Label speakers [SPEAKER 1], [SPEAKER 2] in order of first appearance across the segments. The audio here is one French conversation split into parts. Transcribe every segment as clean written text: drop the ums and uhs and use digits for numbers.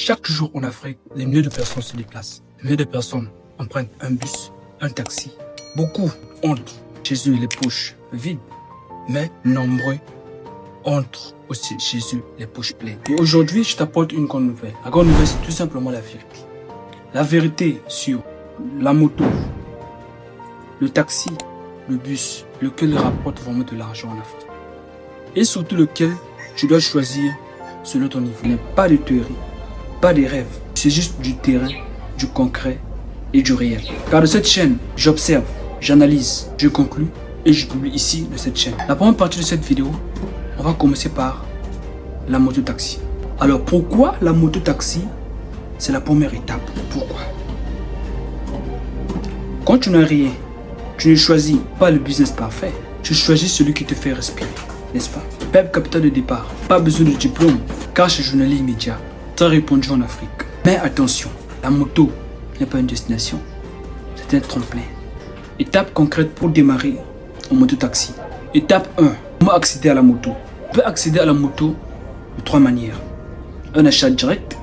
[SPEAKER 1] Chaque jour en Afrique, des milliers de personnes se déplacent. Des milliers de personnes empruntent un bus, un taxi. Beaucoup entrent chez eux les poches vides, mais nombreux entrent aussi chez eux les poches pleines. Et aujourd'hui, je t'apporte une grande nouvelle. La grande nouvelle, c'est tout simplement la vérité. La vérité sur la moto, le taxi, le bus, lequel rapporte vraiment de l'argent en Afrique. Et surtout lequel tu dois choisir selon ton niveau. Mais pas de théorie, pas de rêves. C'est juste du terrain, du concret et du réel. Car de cette chaîne, j'observe, j'analyse, je conclus et je publie ici de cette chaîne. La première partie de cette vidéo, on va commencer par la moto-taxi. Alors pourquoi la moto-taxi? C'est la première étape. Pourquoi? Quand tu n'as rien, tu ne choisis pas le business parfait. Tu choisis celui qui te fait respirer, n'est-ce pas? Faible capital de départ, pas besoin de diplôme, car chez journalier immédiat, très répandu en Afrique. Mais attention, la moto n'est pas une destination, c'est un tremplin. Étape concrète pour démarrer en moto-taxi. Étape 1, comment accéder à la moto? Tu peux accéder à la moto de 3 manières. Un achat direct,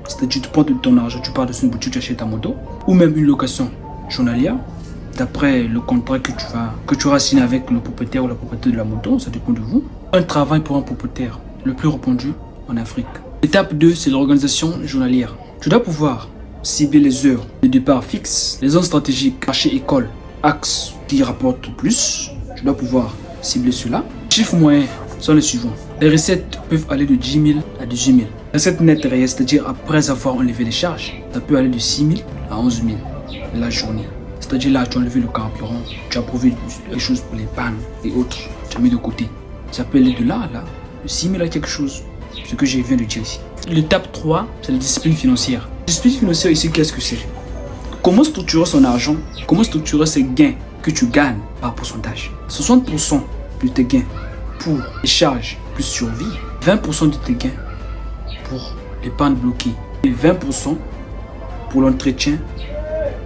[SPEAKER 1] c'est-à-dire tu prends de ton argent, tu pars de une boutique, tu achètes ta moto, ou même une location journalière, d'après le contrat que tu auras signé avec le propriétaire ou la propriétaire de la moto, ça dépend de vous. Un travail pour un propriétaire, le plus répandu en Afrique. Étape 2, c'est l'organisation journalière. Tu dois pouvoir cibler les heures de départ fixes, les zones stratégiques, marché, école, axes qui rapportent plus. Tu dois pouvoir cibler cela. Chiffres moyens sont les suivants. Les recettes peuvent aller de 10 000 à 18 000. Recette nette réelle, c'est-à-dire après avoir enlevé les charges, ça peut aller de 6 000 à 11 000 la journée. C'est-à-dire là, tu as enlevé le carburant, tu as prouvé des choses pour les pannes et autres, tu as mis de côté. Ça peut aller de là, de 6 000 à quelque chose, ce que je viens de dire ici. L'étape 3, c'est la discipline financière. La discipline financière ici, qu'est-ce que c'est? Comment structurer son argent? Comment structurer ses gains que tu gagnes par pourcentage? 60% de tes gains pour les charges plus survie, 20% de tes gains pour l'épargne bloquée et 20% pour l'entretien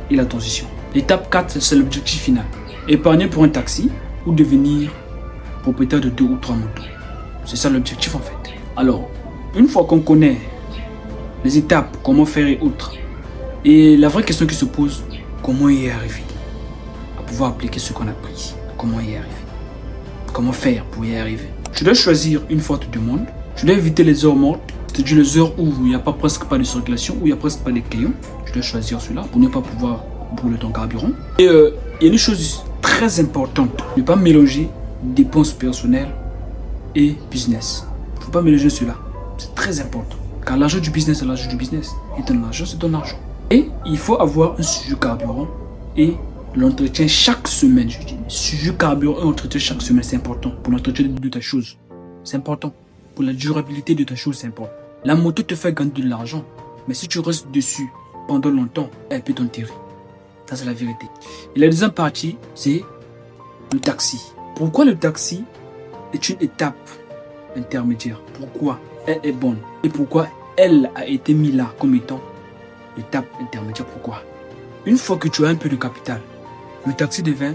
[SPEAKER 1] et la transition. L'étape 4, c'est l'objectif final. Épargner pour un taxi ou devenir propriétaire de 2 ou 3 motos. C'est ça l'objectif en fait. Alors, une fois qu'on connaît les étapes, comment faire et autres, et la vraie question qui se pose, comment y arriver? À pouvoir appliquer ce qu'on a appris. Comment y arriver? Comment faire pour y arriver? Tu dois choisir une fois te demande. Tu dois éviter les heures mortes, c'est-à-dire les heures où il n'y a presque pas de circulation, où il n'y a presque pas de clients. Tu dois choisir cela pour ne pas pouvoir brûler ton carburant. Et il y a une chose très importante, ne pas mélanger dépenses personnelles et business. Il ne faut pas mélanger cela. C'est très important. Car l'argent du business, c'est l'argent du business. Et ton argent, c'est ton argent. Et il faut avoir un suivi carburant et l'entretien chaque semaine. Je dis, suivi carburant et entretien chaque semaine, c'est important pour l'entretien de ta chose. C'est important. Pour la durabilité de ta chose, c'est important. La moto te fait gagner de l'argent. Mais si tu restes dessus pendant longtemps, elle peut t'enterrer. Ça, c'est la vérité. Et la deuxième partie, c'est le taxi. Pourquoi le taxi est une étape intermédiaire? Pourquoi elle est bonne? Et pourquoi elle a été mise là comme étant l'étape intermédiaire? Pourquoi? Une fois que tu as un peu de capital, le taxi devient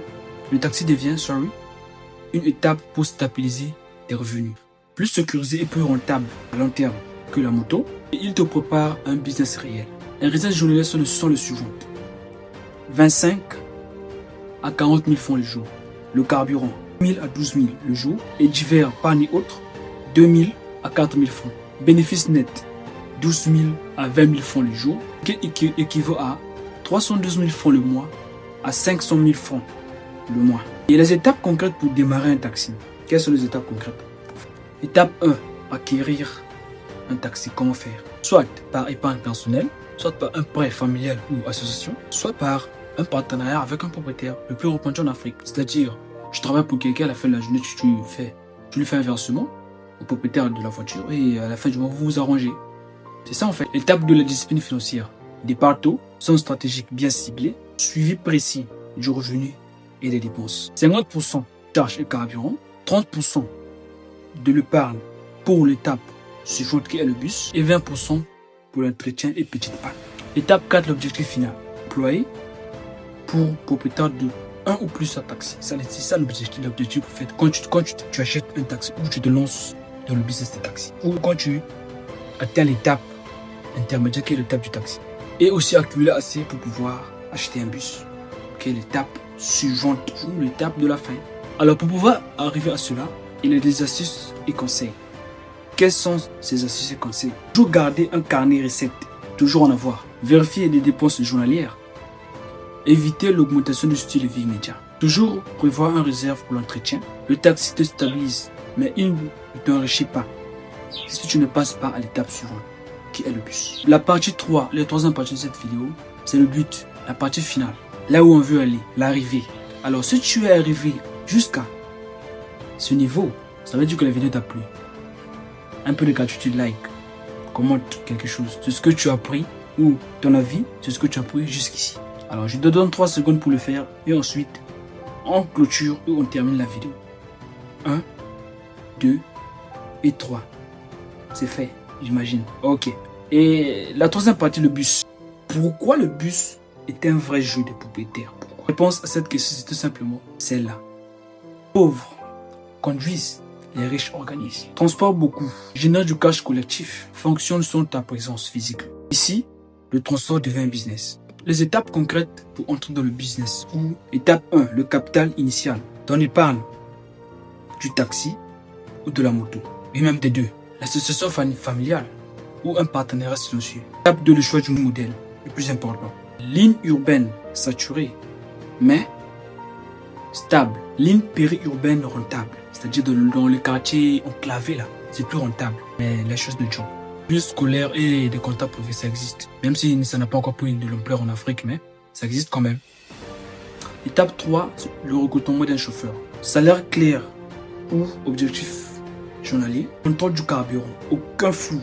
[SPEAKER 1] une étape pour stabiliser tes revenus. Plus sécurisé et plus rentable à long terme que la moto. Et il te prépare un business réel. Les recettes journalières sont les suivantes. 25 à 40 000 francs le jour. Le carburant, 1 000 à 12 000 le jour. Et divers, pannes et autres, 2 000 à 4 000 francs. Bénéfice net, 12 000 à 20 000 francs le jour, qui équivaut à 312 000 francs le mois, à 500 000 francs le mois. Et les étapes concrètes pour démarrer un taxi. Quelles sont les étapes concrètes? Étape 1, acquérir un taxi. Comment faire? Soit par épargne personnelle, soit par un prêt familial ou association, soit par un partenariat avec un propriétaire le plus répandu en Afrique. C'est-à-dire, tu travailles pour quelqu'un, à la fin de la journée, tu lui fais un versement au propriétaire de la voiture et à la fin du mois, vous vous arrangez. C'est ça en fait. Étape de la discipline financière. Départ tôt, son stratégique bien ciblé, suivi précis du revenu et des dépenses. 50% charges et carburant, 30% de l'épargne pour l'étape suivante qui est le bus et 20% pour l'entretien et petite panne. Étape 4, l'objectif final. Employé pour propriétaire de un ou plus à taxi. C'est ça l'objectif en fait. Quand tu achètes un taxi ou tu te lances dans le business de taxi ou quand tu atteins l'étape intermédiaire qui est l'étape du taxi. Et aussi accumuler assez pour pouvoir acheter un bus, qui est l'étape suivante ou l'étape de la fin. Alors pour pouvoir arriver à cela, il y a des astuces et conseils. Quelles sont ces astuces et conseils? Toujours garder un carnet recette, toujours en avoir. Vérifier les dépenses journalières. Éviter l'augmentation du style de vie immédiat. Toujours prévoir une réserve pour l'entretien. Le taxi te stabilise, mais il ne t'enrichit pas si tu ne passes pas à l'étape suivante, qui est le bus. La partie 3, la troisième partie de cette vidéo, c'est le but, la partie finale. Là où on veut aller, l'arrivée. Alors si tu es arrivé jusqu'à ce niveau, ça veut dire que la vidéo t'a plu. Un peu de gratitude, like, commente quelque chose sur ce que tu as appris ou ton avis sur ce que tu as appris jusqu'ici. Alors je te donne 3 secondes pour le faire et ensuite on clôture et on termine la vidéo. 1, 2 et 3. C'est fait, j'imagine. Ok. Et la troisième partie, le bus. Pourquoi le bus est un vrai jeu des propriétaires? Pourquoi? Réponse à cette question, c'est tout simplement celle-là. Pauvres conduisent, les riches organisent. Transport beaucoup, génère du cash collectif, fonctionne sur ta présence physique. Ici, le transport devient un business. Les étapes concrètes pour entrer dans le business. Ou étape 1, le capital initial. Ton épargne du taxi ou de la moto. Et même des deux. L'association familiale ou un partenariat silencieux. Étape 2, le choix du modèle, le plus important. Ligne urbaine saturée, mais stable. Ligne périurbaine rentable. C'est-à-dire dans le quartier enclavé là, c'est plus rentable. Mais les choses de job. Bus scolaire et des comptables privés, ça existe. Même si ça n'a pas encore pris de l'ampleur en Afrique, mais ça existe quand même. Étape 3, le recrutement d'un chauffeur. Salaire clair ou objectif journalier. Contrôle du carburant. Aucun flou.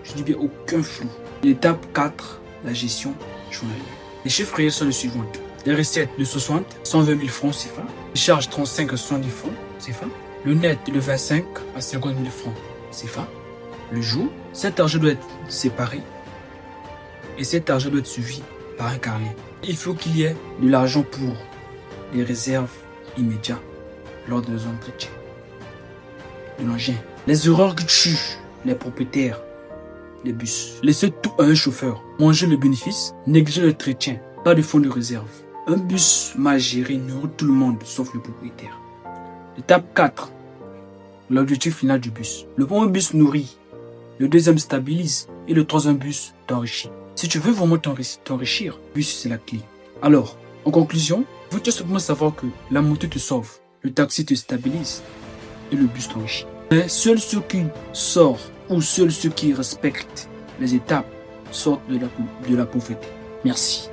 [SPEAKER 1] Je dis bien aucun flou. L'étape 4, la gestion journalière. Les chiffres réels sont les suivants. Les recettes de 60, 120 000 francs CFA. Les charges 35 à 70 francs CFA. Le net de 25 à 50 000 francs CFA. Le jour, cet argent doit être séparé et cet argent doit être suivi par un carnet. Il faut qu'il y ait de l'argent pour les réserves immédiates lors de nos entretiens. De l'engin. Les erreurs que tuent les propriétaires des bus. Laisser tout à un chauffeur. Manger le bénéfice, négliger l'entretien. Pas de fonds de réserve. Un bus mal géré nourrit tout le monde sauf le propriétaire. Étape 4. L'objectif final du bus. Le premier bus nourrit. Le deuxième stabilise et le troisième bus t'enrichit. Si tu veux vraiment t'enrichir, le bus c'est la clé. Alors, en conclusion, il faut tout simplement savoir que la moto te sauve, le taxi te stabilise et le bus t'enrichit. Mais seuls ceux qui sortent ou seuls ceux qui respectent les étapes sortent de la pauvreté. Merci.